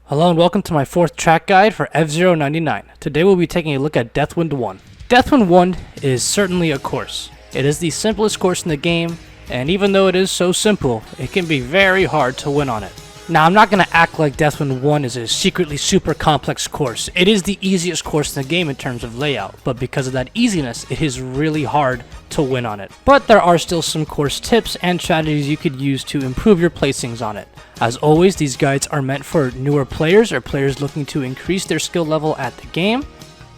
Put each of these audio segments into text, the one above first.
Hello and welcome to my fourth track guide for F099. Today we'll be taking a look at Deathwind 1. Deathwind 1 is certainly a course. It is the simplest course in the game, and even though it is so simple, it can be very hard to win on it. Now I'm not going to act like Deathwind 1 is a secretly super complex course. It is the easiest course in the game in terms of layout, but because of that easiness, it is really hard to win on it. But there are still some course tips and strategies you could use to improve your placings on it. As always, these guides are meant for newer players or players looking to increase their skill level at the game.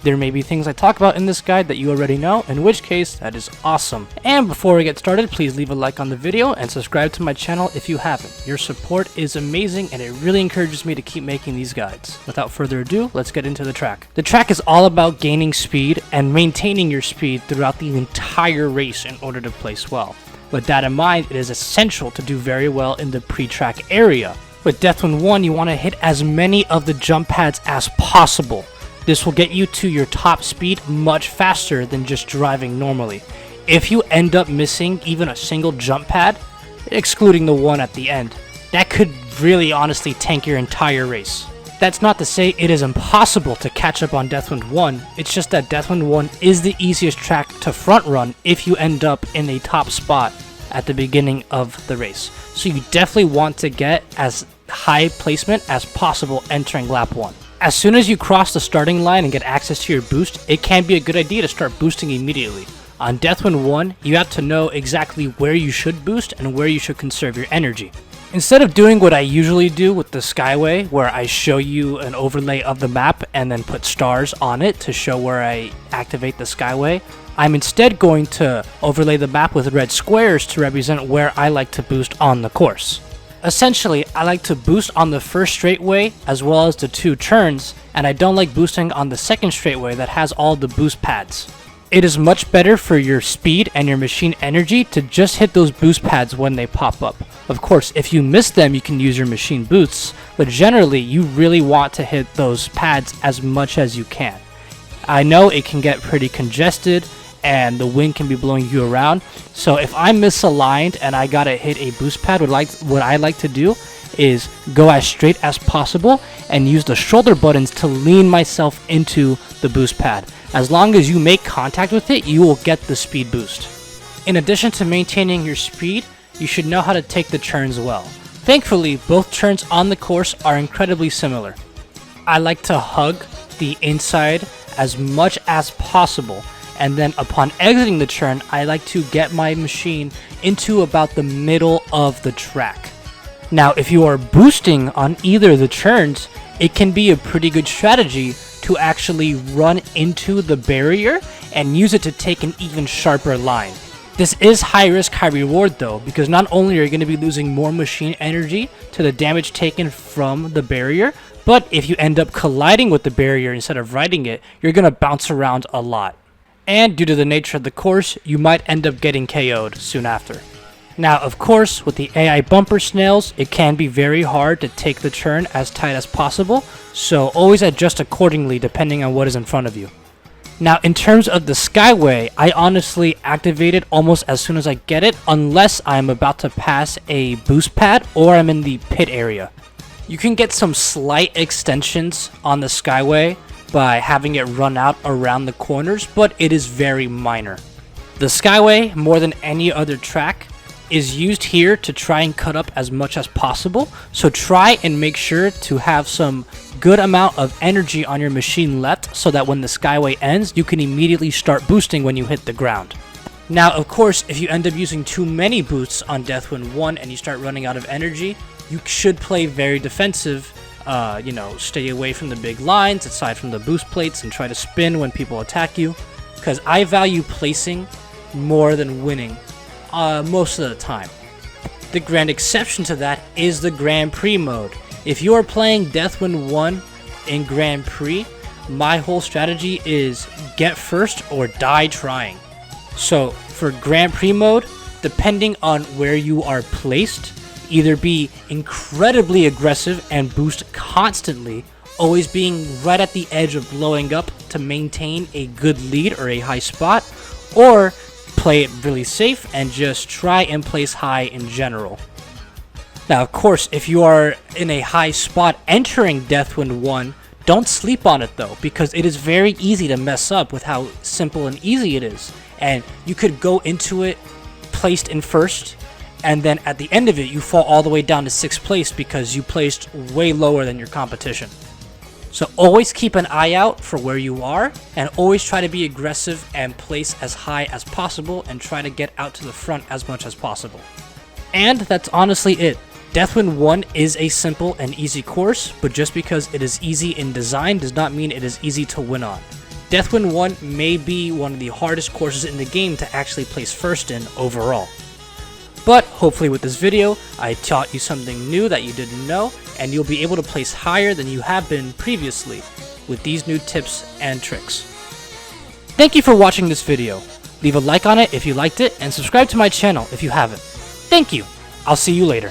There may be things I talk about in this guide that you already know, in which case, that is awesome. And before we get started, please leave a like on the video and subscribe to my channel if you haven't. Your support is amazing and it really encourages me to keep making these guides. Without further ado, let's get into the track. The track is all about gaining speed and maintaining your speed throughout the entire race in order to place well. With that in mind, it is essential to do very well in the pre-track area. With Deathwind 1, you want to hit as many of the jump pads as possible. This will get you to your top speed much faster than just driving normally. If you end up missing even a single jump pad, excluding the one at the end, that could really honestly tank your entire race. That's not to say it is impossible to catch up on Deathwind 1, it's just that Deathwind 1 is the easiest track to front run if you end up in a top spot at the beginning of the race. So you definitely want to get as high placement as possible entering lap 1. As soon as you cross the starting line and get access to your boost, it can be a good idea to start boosting immediately. On Deathwind 1, you have to know exactly where you should boost and where you should conserve your energy. Instead of doing what I usually do with the Skyway, where I show you an overlay of the map and then put stars on it to show where I activate the Skyway, I'm instead going to overlay the map with red squares to represent where I like to boost on the course. Essentially, I like to boost on the first straightaway as well as the two turns, and I don't like boosting on the second straightaway that has all the boost pads. It is much better for your speed and your machine energy to just hit those boost pads when they pop up. Of course, if you miss them, you can use your machine boosts, but generally, you really want to hit those pads as much as you can. I know it can get pretty congested, and the wind can be blowing you around. So if I'm misaligned and I gotta hit a boost pad, what I like to do is go as straight as possible and use the shoulder buttons to lean myself into the boost pad. As long as you make contact with it, you will get the speed boost. In addition to maintaining your speed, you should know how to take the turns well. Thankfully, both turns on the course are incredibly similar. I like to hug the inside as much as possible, and then upon exiting the turn, I like to get my machine into about the middle of the track. Now, if you are boosting on either of the turns, it can be a pretty good strategy to actually run into the barrier and use it to take an even sharper line. This is high risk, high reward though, because not only are you going to be losing more machine energy to the damage taken from the barrier, but if you end up colliding with the barrier instead of riding it, you're going to bounce around a lot. And due to the nature of the course, you might end up getting KO'd soon after. Now, of course, with the AI bumper snails, it can be very hard to take the turn as tight as possible, so always adjust accordingly depending on what is in front of you. Now, in terms of the Skyway, I honestly activate it almost as soon as I get it, unless I'm about to pass a boost pad or I'm in the pit area. You can get some slight extensions on the Skyway by having it run out around the corners, but it is very minor. The Skyway, more than any other track, is used here to try and cut up as much as possible, so try and make sure to have some good amount of energy on your machine left so that when the Skyway ends, you can immediately start boosting when you hit the ground. Now, of course, if you end up using too many boosts on Deathwind 1 and you start running out of energy, you should play very defensive. Stay away from the big lines, aside from the boost plates, and try to spin when people attack you, because I value placing more than winning most of the time. The grand exception to that is the Grand Prix mode. If you are playing Deathwind 1 in Grand Prix, my whole strategy is get first or die trying. So for Grand Prix mode, depending on where you are placed, either be incredibly aggressive and boost constantly, always being right at the edge of blowing up to maintain a good lead or a high spot, or play it really safe and just try and place high in general. Now, of course, if you are in a high spot entering Deathwind 1, don't sleep on it though, because it is very easy to mess up with how simple and easy it is. And you could go into it placed in first, and then at the end of it, you fall all the way down to 6th place because you placed way lower than your competition. So always keep an eye out for where you are, and always try to be aggressive and place as high as possible and try to get out to the front as much as possible. And that's honestly it. Deathwind 1 is a simple and easy course, but just because it is easy in design does not mean it is easy to win on. Deathwind 1 may be one of the hardest courses in the game to actually place first in overall. But hopefully with this video, I taught you something new that you didn't know, and you'll be able to place higher than you have been previously with these new tips and tricks. Thank you for watching this video. Leave a like on it if you liked it, and subscribe to my channel if you haven't. Thank you. I'll see you later.